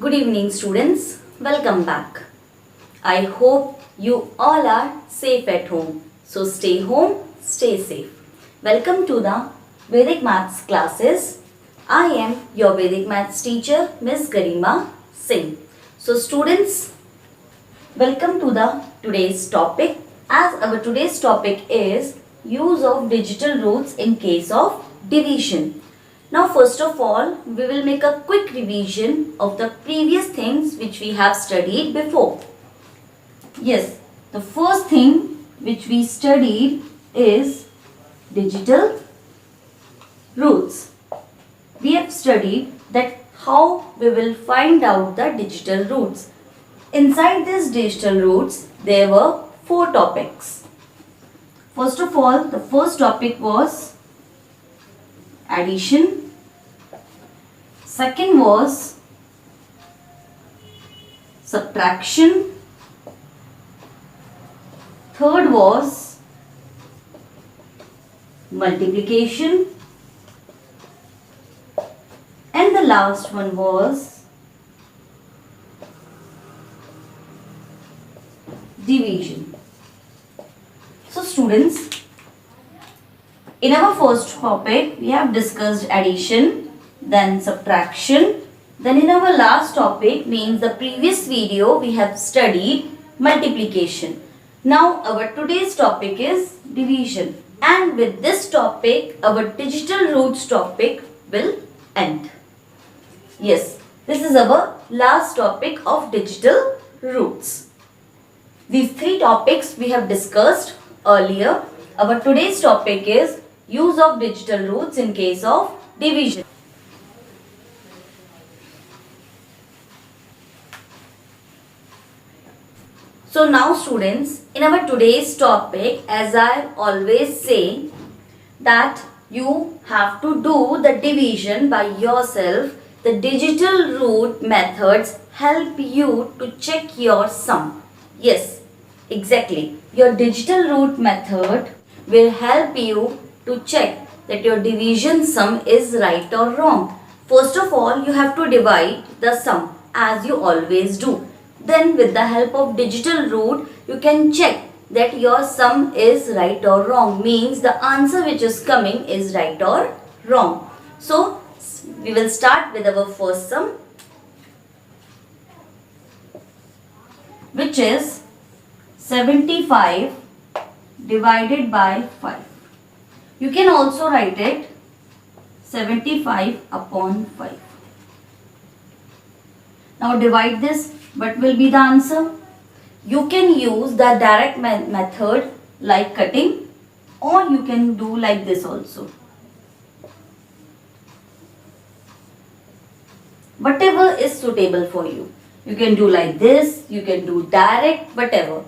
Good evening, students. Welcome back. I hope you all are safe at home. So stay home, stay safe. Welcome to the Vedic Maths classes. I am your Vedic Maths teacher, Miss Garima Singh. So students, welcome to the today's topic. As our today's topic is use of digital roots in case of division. Now first of all, we will make a quick revision of the previous things which we have studied before. Yes, the first thing which we studied is digital roots. We have studied that how we will find out the digital roots. Inside these digital roots, there were 4 topics. First of all, the first topic was addition. Second was subtraction. Third was multiplication. And the last one was division. So students, in our first topic, we have discussed addition, then subtraction. Then in our last topic, means the previous video, we have studied multiplication. Now our today's topic is division. And with this topic, our digital roots topic will end. Yes, this is our last topic of digital roots. These 3 topics we have discussed earlier. Our today's topic is use of digital roots in case of division. So now students, in our today's topic, as I always say, that you have to do the division by yourself. The digital root methods help you to check your sum. Yes, exactly. Your digital root method will help you to check that your division sum is right or wrong. First of all, you have to divide the sum as you always do. Then with the help of digital root, you can check that your sum is right or wrong. Means the answer which is coming is right or wrong. So we will start with our first sum, which is 75 divided by 5. You can also write it 75 upon 5. Now divide this. What will be the answer? You can use the direct method like cutting, or you can do like this also. Whatever is suitable for you. You can do like this, you can do direct, whatever.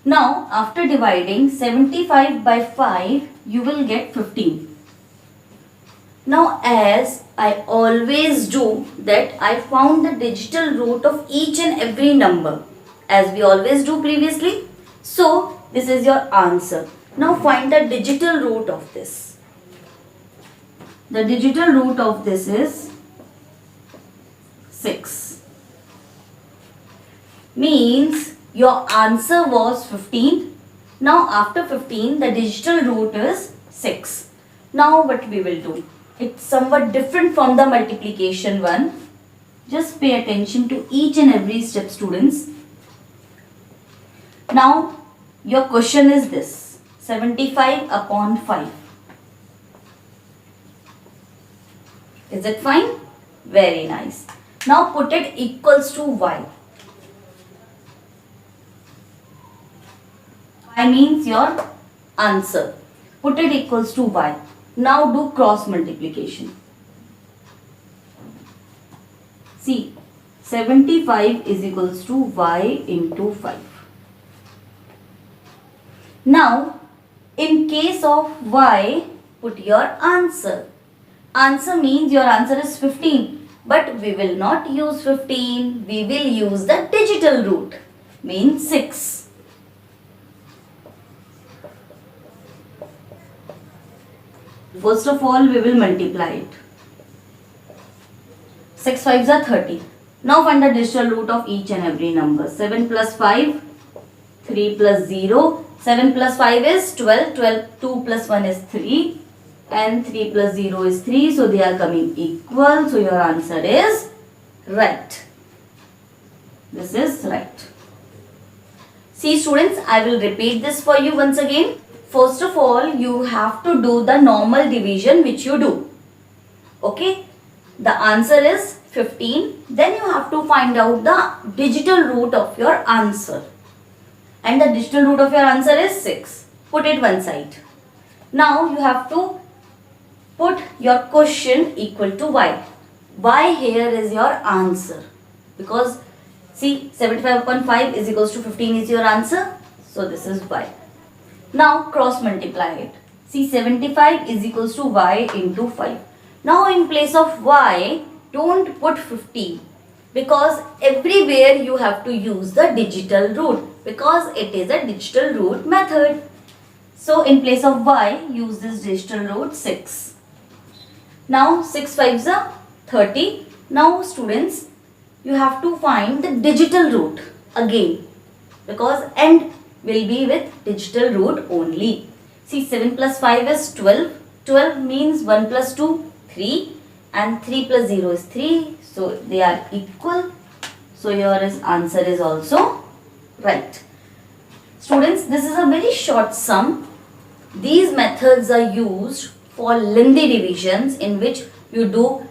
Now, after dividing 75 by 5, you will get 15. Now, as I always do that, I found the digital root of each and every number, as we always do previously. So, this is your answer. Now, find the digital root of this. The digital root of this is 6. Means your answer was 15. Now after 15, the digital root is 6. Now what we will do? It's somewhat different from the multiplication one. Just pay attention to each and every step, students. Now your question is this: 75 upon 5. Is it fine? Very nice. Now put it equals to y. Y means your answer. Put it equals to y. Now do cross multiplication. See, 75 is equals to y into 5. Now, in case of y, put your answer. Answer means your answer is 15. But we will not use 15. We will use the digital root. Means 6. First of all, we will multiply it. 6 5s are 30. Now find the digital root of each and every number. 7 plus 5, 3 plus 0. 7 plus 5 is 12. 2 plus 1 is 3. And 3 plus 0 is 3. So they are coming equal. So your answer is right. This is right. See students, I will repeat this for you once again. First of all, you have to do the normal division which you do. Okay. The answer is 15. Then you have to find out the digital root of your answer. And the digital root of your answer is 6. Put it one side. Now you have to put your question equal to y. Y here is your answer. Because see, 75 upon 5 is equals to 15 is your answer. So this is y. Now cross multiply it. See, 75 is equals to y into 5. Now in place of y, don't put 15. Because everywhere you have to use the digital root. Because it is a digital root method. So in place of y, use this digital root 6. Now 6 5s are 30. Now students, you have to find the digital root again. Because end will be with digital root only. See, 7 plus 5 is 12. 12 means 1 plus 2, 3. And 3 plus 0 is 3. So they are equal. So your answer is also right. Students, this is a very short sum. These methods are used for lengthy divisions in which you do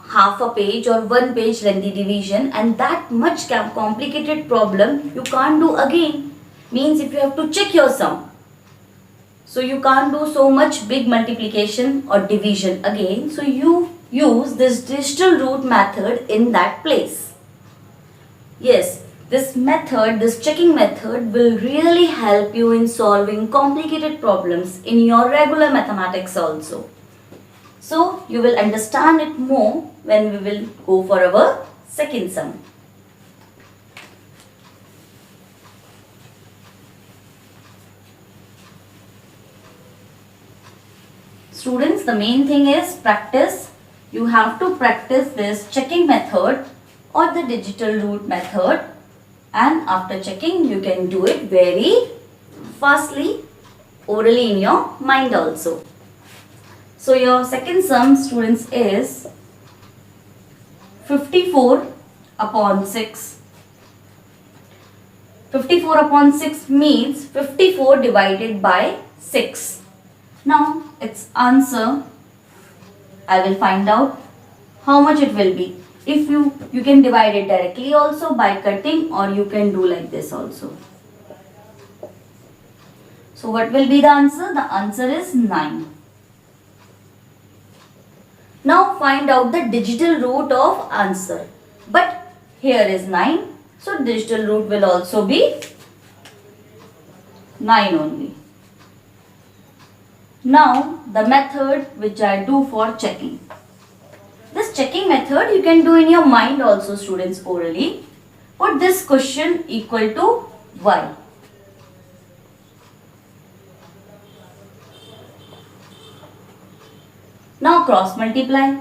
half a page or 1 page lengthy division, and that much complicated problem you can't do again. Means if you have to check your sum. So you can't do so much big multiplication or division again. So you use this digital root method in that place. Yes, this method, this checking method will really help you in solving complicated problems in your regular mathematics also. So you will understand it more when we will go for our second sum. Students, the main thing is practice. You have to practice this checking method or the digital root method, and after checking you can do it very fastly orally in your mind also. So your second sum, students, is 54 upon 6. 54 upon 6 means 54 divided by 6. Now its answer, I will find out how much it will be. If you can divide it directly also by cutting, or you can do like this also. So what will be the answer? The answer is 9. Now find out the digital root of answer. But here is 9. So digital root will also be 9 only. Now the method which I do for checking. This checking method you can do in your mind also, students, orally. Put this question equal to y. Now cross multiply.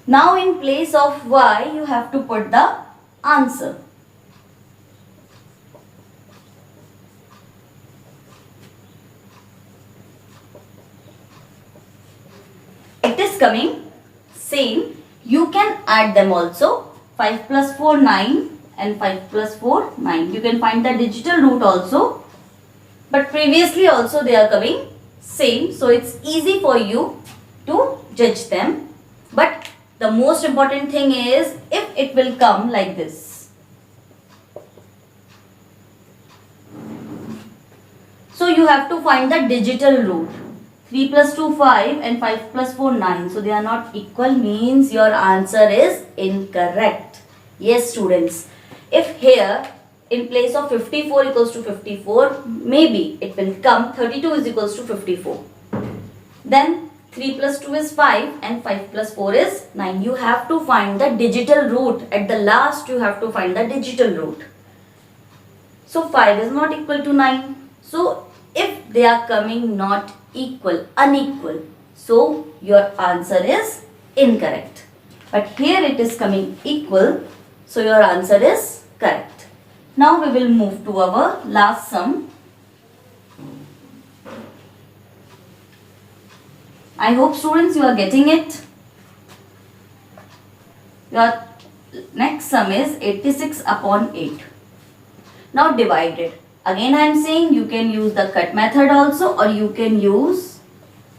Now in place of y you have to put the answer. It is coming same. You can add them also. 5 plus 4 9 and 5 plus 4 9. You can find the digital root also. But previously also they are coming same. So it's easy for you to judge them. But the most important thing is if it will come like this. So you have to find the digital root. 3 plus 2 5 and 5 plus 4 9. So they are not equal, means your answer is incorrect. Yes students, if here in place of 54 equals to 54, maybe it will come 32 is equals to 54. Then 3 plus 2 is 5 and 5 plus 4 is 9. You have to find the digital root. At the last you have to find the digital root. So 5 is not equal to 9. So if they are coming not equal, unequal. So your answer is incorrect. But here it is coming equal. So your answer is correct. Now we will move to our last sum. I hope students you are getting it. Your next sum is 86 upon 8. Now divide it. Again I am saying you can use the cut method also, or you can use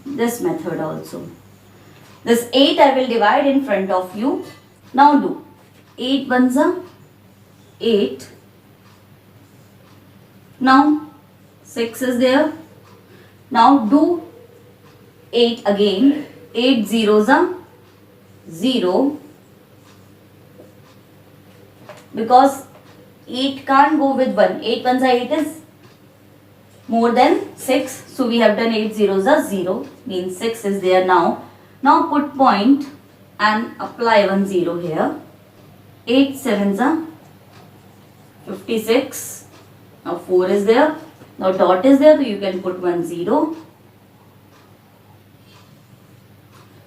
this method also. This 8 I will divide in front of you. Now do 8 ones are 8. Now 6 is there. Now do 8 again. 8 zeros are 0. Because 8 can't go with 1. 8 ones are 8 is more than 6. So we have done 8 zeros are 0. Means 6 is there now. Now put point and apply 1 0 here. 8 sevens are 56. Now 4 is there. Now dot is there, so you can put 1 0.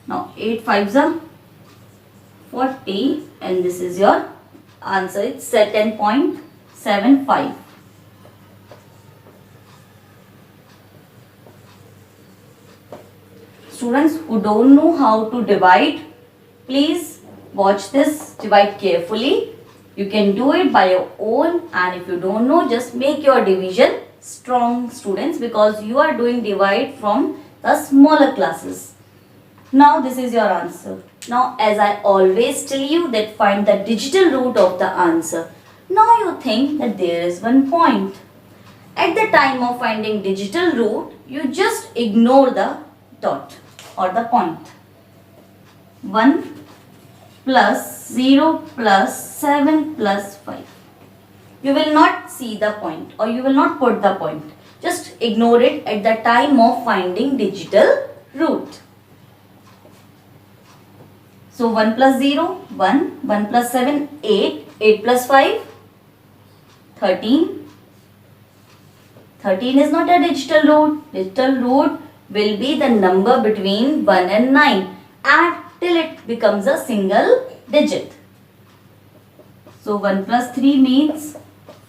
Now 8 fives are 40, and this is your answer. It's 10.75. Students who don't know how to divide, please watch this, divide carefully. You can do it by your own, and if you don't know, just make your division strong, students, because you are doing divide from the smaller classes. Now this is your answer. Now as I always tell you that find the digital root of the answer. Now you think that there is one point. At the time of finding digital root, you just ignore the dot or the point. 1 plus 0 plus 7 plus 5. You will not see the point, or you will not put the point. Just ignore it at the time of finding digital root. So 1 plus 0, 1, 1 plus 7, 8, 8 plus 5, 13. 13 is not a digital root. Digital root will be the number between 1 and 9. Add till it becomes a single digit. So 1 plus 3 means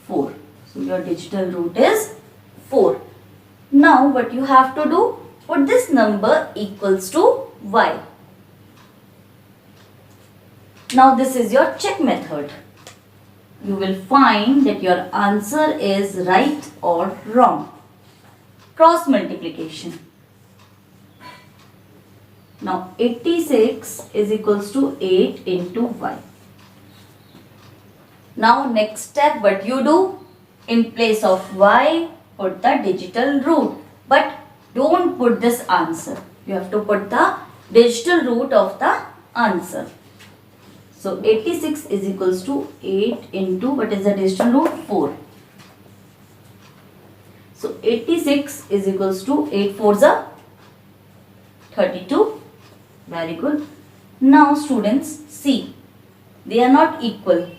4. So your digital root is 4. Now what you have to do? Put this number equals to y. Now this is your check method. You will find that your answer is right or wrong. Cross multiplication. Now 86 is equals to 8 into y. Now next step, what you do? In place of y, put the digital root. But don't put this answer. You have to put the digital root of the answer. So 86 is equals to 8 into, what is the digital root? 4. So 86 is equals to 8 4s are 32. Very good. Now students, see, they are not equal.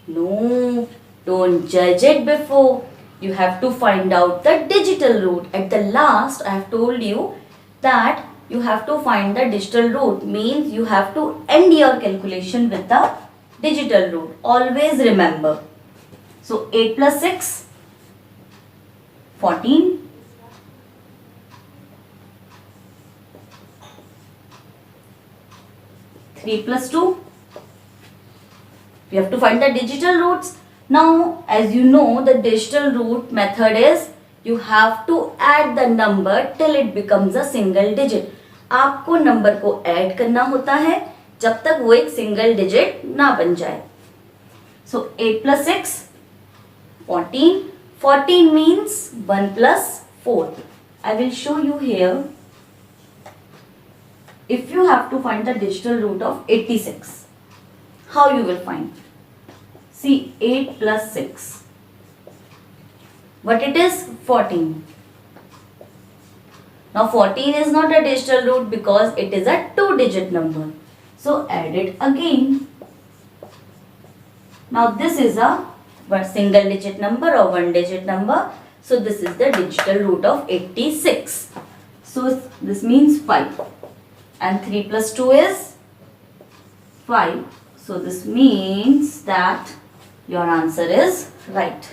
No, don't judge it before. You have to find out the digital root. At the last, I have told you that you have to find the digital root. Means you have to end your calculation with the digital root. Always remember. So 8 plus 6, 14. 3 plus 2. We have to find the digital roots. Now, as you know, the digital root method is you have to add the number till it becomes a single digit. आपको number को add करना होता है जब तक वो एक single digit ना बन जाए. So 8 plus 6, 14. 14 means 1 plus 4. I will show you here. If you have to find the digital root of 86, how you will find? See, 8 plus 6. What it is? 14. Now 14 is not a digital root because it is a 2-digit number. So add it again. Now this is a single digit number or 1-digit number. So this is the digital root of 86. So this means 5. And 3 plus 2 is 5. So this means that your answer is right.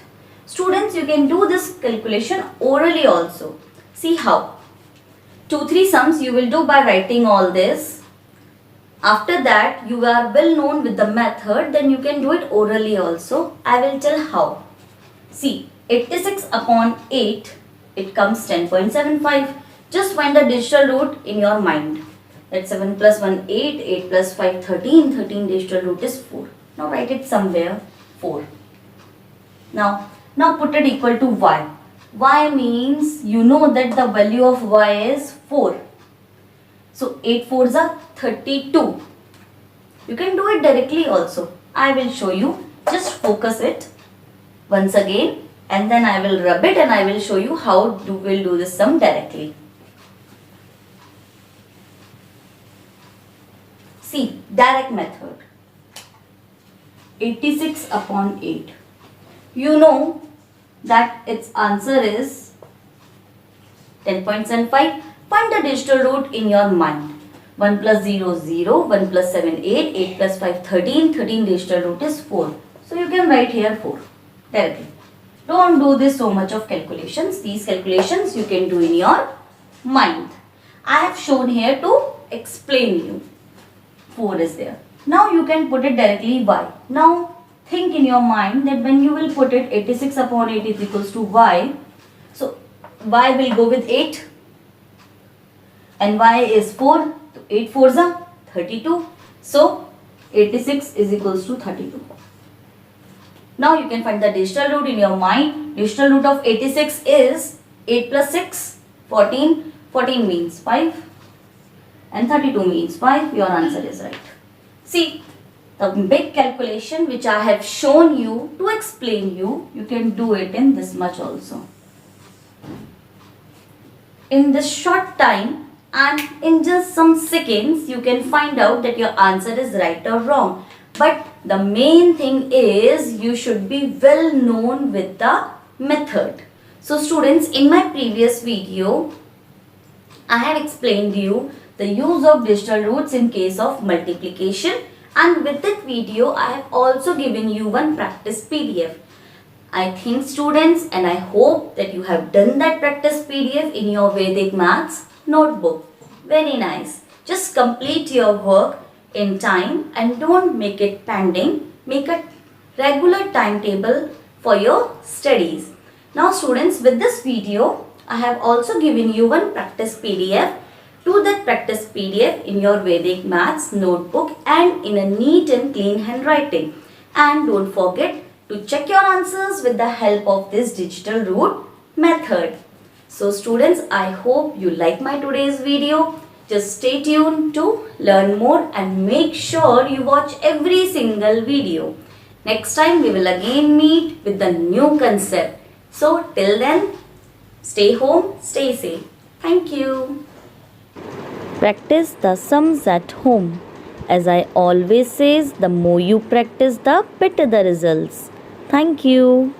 Students, you can do this calculation orally also. See how. 2, 3 sums you will do by writing all this. After that, you are well known with the method, then you can do it orally also. I will tell how. See, 86 upon 8, it comes 10.75. Just find the digital root in your mind. That's 7 plus 1, 8, 8 plus 5, 13. 13 digital root is 4. Now write it somewhere, 4. Now put it equal to y. Y means you know that the value of y is 4. So 8 4s are 32. You can do it directly also. I will show you. Just focus it once again and then I will rub it and I will show you how we'll do this sum directly. See, direct method. 86 upon 8. You know that its answer is 10.75. Find the digital root in your mind. 1 plus 0 is 0, 1 plus 7 8, 8 plus 5 13, 13 digital root is 4. So you can write here 4 directly. Don't do this so much of calculations. These calculations you can do in your mind. I have shown here to explain you. 4 is there. Now you can put it directly y. Now think in your mind that when you will put it 86 upon 8 is equals to y. So y will go with 8 and y is 4. 8 4s are 32. So 86 is equals to 32. Now you can find the digital root in your mind. Digital root of 86 is 8 plus 6, 14. 14 means 5 and 32 means 5. Your answer is right. See, the big calculation which I have shown you to explain you, you can do it in this much also. In this short time and in just some seconds, you can find out that your answer is right or wrong. But the main thing is you should be well known with the method. So students, in my previous video, I had explained you the use of digital roots in case of multiplication, and with that video I have also given you one practice PDF. I think students, and I hope that you have done that practice PDF in your Vedic Maths notebook. Very nice. Just complete your work in time and don't make it pending. Make a regular timetable for your studies. Now students, with this video I have also given you one practice PDF. Do that practice PDF in your Vedic Maths notebook and in a neat and clean handwriting. And don't forget to check your answers with the help of this digital root method. So students, I hope you like my today's video. Just stay tuned to learn more and make sure you watch every single video. Next time we will again meet with the new concept. So till then, stay home, stay safe. Thank you. Practice the sums at home. As I always says, the more you practice, the better the results. Thank you.